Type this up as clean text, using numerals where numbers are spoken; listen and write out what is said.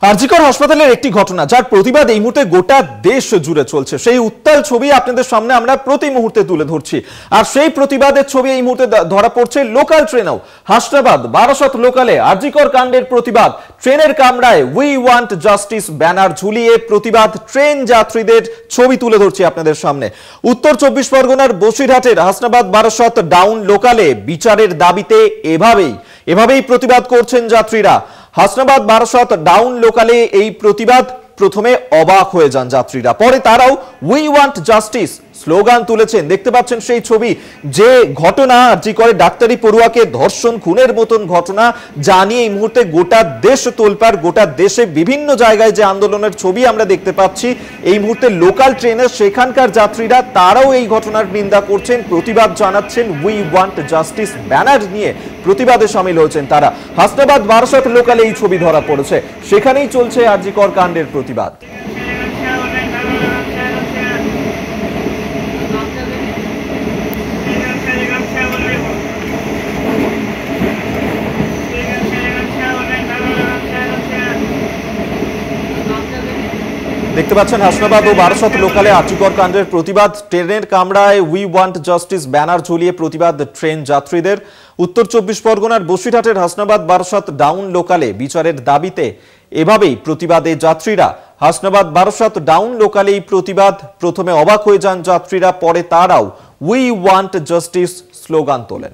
আরজিকর হাসপাতালের একটি ঘটনা যার প্রতিবাদ এই মুহূর্তে গোটা দেশ জুড়ে চলছে। সেই উত্তাল ছবি আপনাদের সামনে আমরা প্রতি মুহূর্তে তুলে ধরছি। আর সেই প্রতিবাদের ছবি এই মুহূর্তে ধরা পড়ছে লোকাল ট্রেনেও। হাসনাবাদ বারাসত লোকালে আরজিকর কাণ্ডের প্রতিবাদ, ট্রেনের কামরায় উই ওয়ান্ট জাস্টিস ব্যানার ঝুলিয়ে প্রতিবাদ ট্রেন যাত্রীদের ছবি তুলে ধরছি আপনাদের সামনে। উত্তর 24 পরগনার বসিরহাটের হাসনাবাদ বারাসত ডাউন লোকালে বিচারের দাবিতে এভাবেই প্রতিবাদ করছেন যাত্রীরা। হাসনাবাদ বারাসত ডাউন লোকালে এই প্রতিবাদ প্রথমে অবাক হয়ে যান যাত্রীরা, পরে তারাও উই ওয়ান্ট জাস্টিস স্লোগান তুলেছেন। দেখতে পাচ্ছেন সেই ছবি, যে ঘটনা আরজিকরে ডাক্তারি পড়ুয়াকে ধর্ষণ খুনের মতন ঘটনা জানিয়ে এই মুহূর্তে গোটা দেশ তোলপাড়। গোটা দেশে বিভিন্ন জায়গায় যে আন্দোলনের ছবি আমরা দেখতে পাচ্ছি এই মুহূর্তে লোকাল ট্রেনের সেখানকার যাত্রীরা তারাও এই ঘটনার নিন্দা করছেন, প্রতিবাদ জানাচ্ছেন। উই ওয়ান্ট জাস্টিস ব্যানার নিয়ে প্রতিবাদে সামিল হয়েছেন তারা। হাসনাবাদ বারাসত লোকালে এই ছবি ধরা পড়েছে, সেখানেই চলছে আরজিকর কাণ্ডের প্রতিবাদ। দেখতে পাচ্ছেন হাসনাবাদ ও বারাসত লোকালে আরজিকর কাণ্ডের প্রতিবাদ, ট্রেনের কামরায় উই ওয়ান্ট জাস্টিস ব্যানার ঝুলিয়ে প্রতিবাদ ট্রেন যাত্রীদের। উত্তর 24 পরগনার বসিরহাটের হাসনাবাদ বারাসত ডাউন লোকালে বিচারের দাবিতে এভাবেই প্রতিবাদে যাত্রীরা। হাসনাবাদ বারাসত ডাউন লোকালে এই প্রতিবাদ প্রথমে অবাক হয়ে যান যাত্রীরা, পরে তারাও উই ওয়ান্ট জাস্টিস স্লোগান তোলেন।